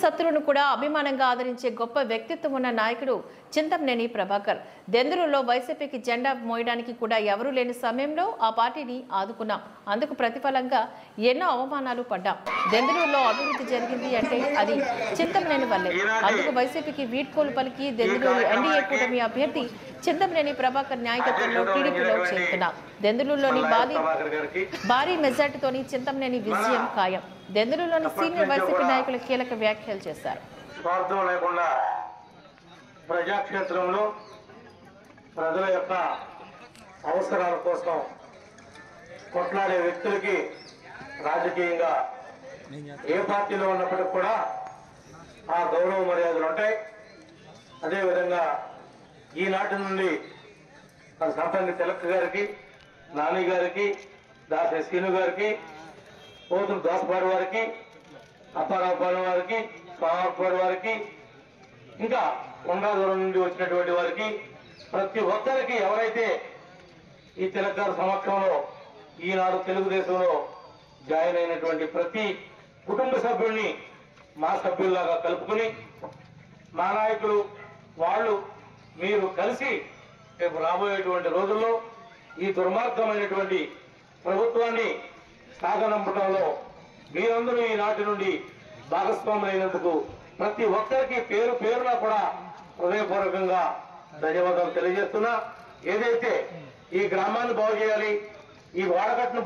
శత్రువును కూడా అభిమానంగా ఆదరించే గొప్ప వ్యక్తిత్వం ఉన్న నాయకుడు చింతమనేని ప్రభాకర్. దెందులూరులో వైసీపీకి జెండా మోయడానికి కూడా ఎవరూ లేని సమయంలో ఆ పార్టీని ఆదుకున్నాం. అందుకు ప్రతిఫలంగా ఎన్నో అవమానాలు పడ్డాం. దెందులూరులో అభివృద్ధి జరిగింది అంటే అది చింతమనేని వల్లే. అందుకు వైసీపీకి వీడ్కోలు పలికి దెందులూరు ఎన్డీఏ కూటమి అభ్యర్థి చింతమనేని ప్రభాకర్ నాయకత్వంలో టీడీపీలో చేరుతున్నాం. దెందులూరులోని భారీ మెజార్టీతోని చింతమనేని విజయం ఖాయం. దెందులూరులోని సీనియర్ వైసీపీ నాయకులు కీలక వ్యాఖ్యలు చేశారు. స్వార్థం లేకుండా ప్రజాక్షేత్రంలో ప్రజల యొక్క అవసరాల కోసం కొట్లాడే వ్యక్తులకి రాజకీయంగా ఏ పార్టీలో ఉన్నప్పటికీ కూడా ఆ గౌరవ మర్యాదలు ఉంటాయి. అదేవిధంగా ఈనాటి నుండి సంపంగి తిలక్ గారికి, నాని గారికి, దాసరి శ్రీను గారికి, పోతులు దాసపాడు వారికి, అప్పారావుపాడు వారికి, స్వామిపాడు వారికి, ఇంకా కొండాదూరం నుండి వచ్చినటువంటి వారికి, ప్రతి ఒక్కరికి ఎవరైతే ఈ తిలక్ గారి సమక్షంలో ఈనాడు తెలుగుదేశంలో జాయిన్ అయినటువంటి ప్రతి కుటుంబ సభ్యుల్ని మా సభ్యుల్లాగా కలుపుకుని మా నాయకులు వాళ్ళు మీరు కలిసి రేపు రాబోయేటువంటి రోజుల్లో ఈ దుర్మార్గమైనటువంటి ప్రభుత్వాన్ని సాగనంపడంలో మీరందరూ ఈనాటి నుండి భాగస్వాములైనందుకు ప్రతి ఒక్కరికి పేరు పేరున కూడా హృదయపూర్వకంగా ధన్యవాదాలు తెలియజేస్తున్నా. ఏదైతే ఈ గ్రామాన్ని బాగు చేయాలి, ఈ వాడకట్టును